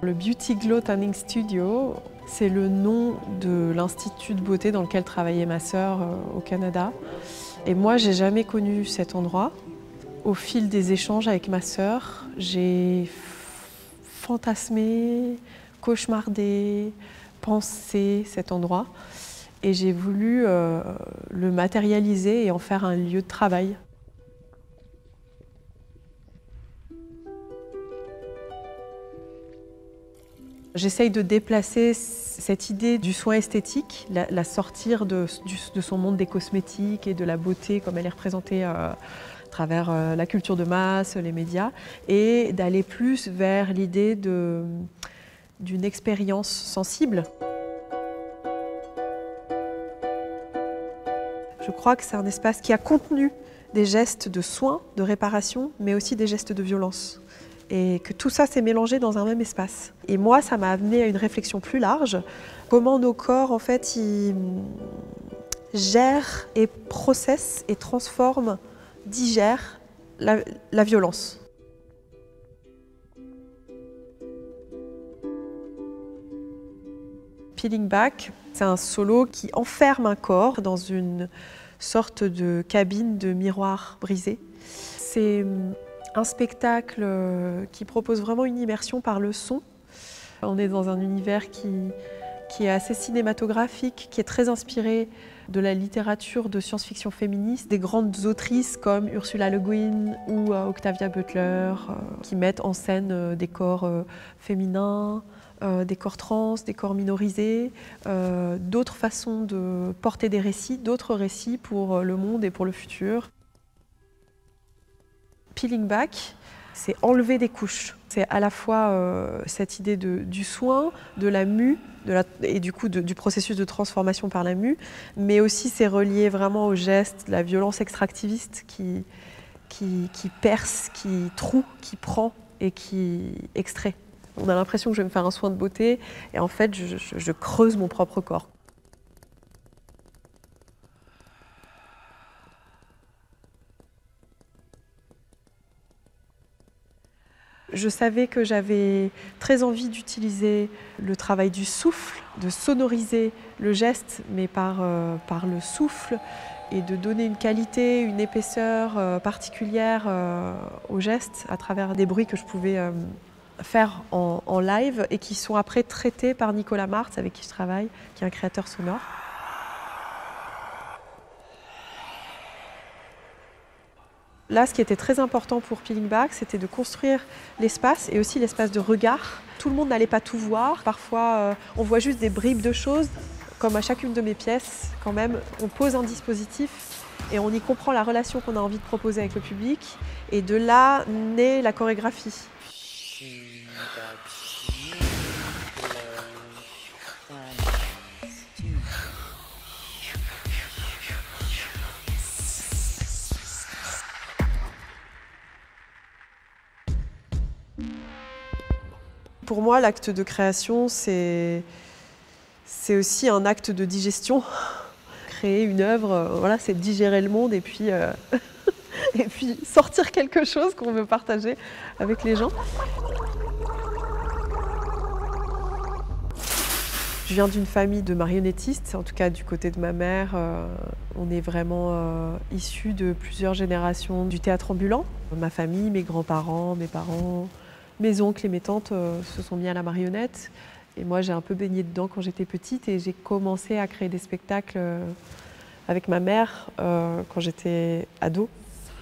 Le Beauty Glow Tanning Studio, c'est le nom de l'institut de beauté dans lequel travaillait ma sœur au Canada. Et moi, j'ai jamais connu cet endroit. Au fil des échanges avec ma sœur, j'ai fantasmé, cauchemardé, pensé cet endroit. Et j'ai voulu le matérialiser et en faire un lieu de travail. J'essaye de déplacer cette idée du soin esthétique, la sortir de son monde des cosmétiques et de la beauté comme elle est représentée à travers la culture de masse, les médias, et d'aller plus vers l'idée d'une expérience sensible. Je crois que c'est un espace qui a contenu des gestes de soins, de réparation, mais aussi des gestes de violence. Et que tout ça s'est mélangé dans un même espace. Et moi, ça m'a amené à une réflexion plus large. Comment nos corps, en fait, ils gèrent et processent et transforment, digèrent la violence. Peeling Back, c'est un solo qui enferme un corps dans une sorte de cabine de miroir brisé. C'est un spectacle qui propose vraiment une immersion par le son. On est dans un univers qui est assez cinématographique, qui est très inspiré de la littérature de science-fiction féministe, des grandes autrices comme Ursula Le Guin ou Octavia Butler, qui mettent en scène des corps féminins, des corps trans, des corps minorisés, d'autres façons de porter des récits, d'autres récits pour le monde et pour le futur. Peeling Back, c'est enlever des couches. C'est à la fois cette idée du soin, de la mue, et du coup du processus de transformation par la mue, mais aussi c'est relié vraiment au geste, la violence extractiviste qui perce, qui troue, qui prend et qui extrait. On a l'impression que je vais me faire un soin de beauté et en fait je creuse mon propre corps. Je savais que j'avais très envie d'utiliser le travail du souffle, de sonoriser le geste, mais par le souffle, et de donner une qualité, une épaisseur particulière au geste à travers des bruits que je pouvais faire en live et qui sont après traités par Nicolas Martz, avec qui je travaille, qui est un créateur sonore. Là, ce qui était très important pour Peeling Back, c'était de construire l'espace et aussi l'espace de regard. Tout le monde n'allait pas tout voir. Parfois, on voit juste des bribes de choses. Comme à chacune de mes pièces, quand même, on pose un dispositif et on y comprend la relation qu'on a envie de proposer avec le public. Et de là naît la chorégraphie. Pour moi, l'acte de création, c'est aussi un acte de digestion. Créer une œuvre, voilà, c'est digérer le monde et puis, et puis sortir quelque chose qu'on veut partager avec les gens. Je viens d'une famille de marionnettistes, en tout cas du côté de ma mère. On est vraiment issus de plusieurs générations du théâtre ambulant. Ma famille, mes grands-parents, mes parents, mes oncles et mes tantes se sont mis à la marionnette. Et moi, j'ai un peu baigné dedans quand j'étais petite et j'ai commencé à créer des spectacles avec ma mère quand j'étais ado.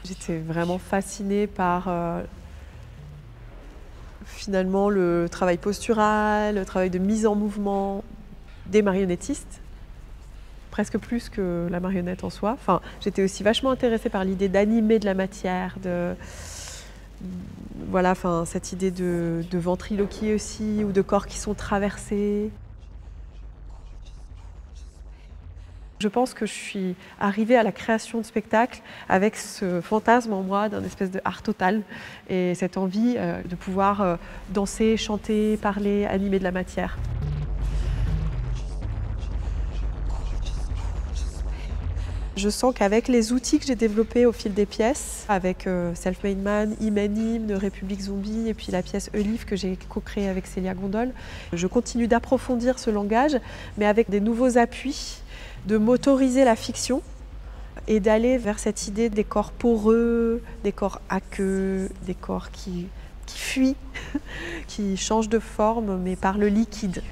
J'étais vraiment fascinée par finalement le travail postural, le travail de mise en mouvement des marionnettistes, presque plus que la marionnette en soi. Enfin, j'étais aussi vachement intéressée par l'idée d'animer de la matière, voilà, enfin, cette idée de ventriloquie aussi, ou de corps qui sont traversés. Je pense que je suis arrivée à la création de spectacles avec ce fantasme en moi d'un espèce de art total et cette envie de pouvoir danser, chanter, parler, animer de la matière. Je sens qu'avec les outils que j'ai développés au fil des pièces, avec Self-Made Man, Imanim, de République Zombie et puis la pièce Elive que j'ai co-créée avec Célia Gondol, je continue d'approfondir ce langage, mais avec des nouveaux appuis, de motoriser la fiction et d'aller vers cette idée des corps poreux, des corps aqueux, des corps qui fuient, qui changent de forme mais par le liquide.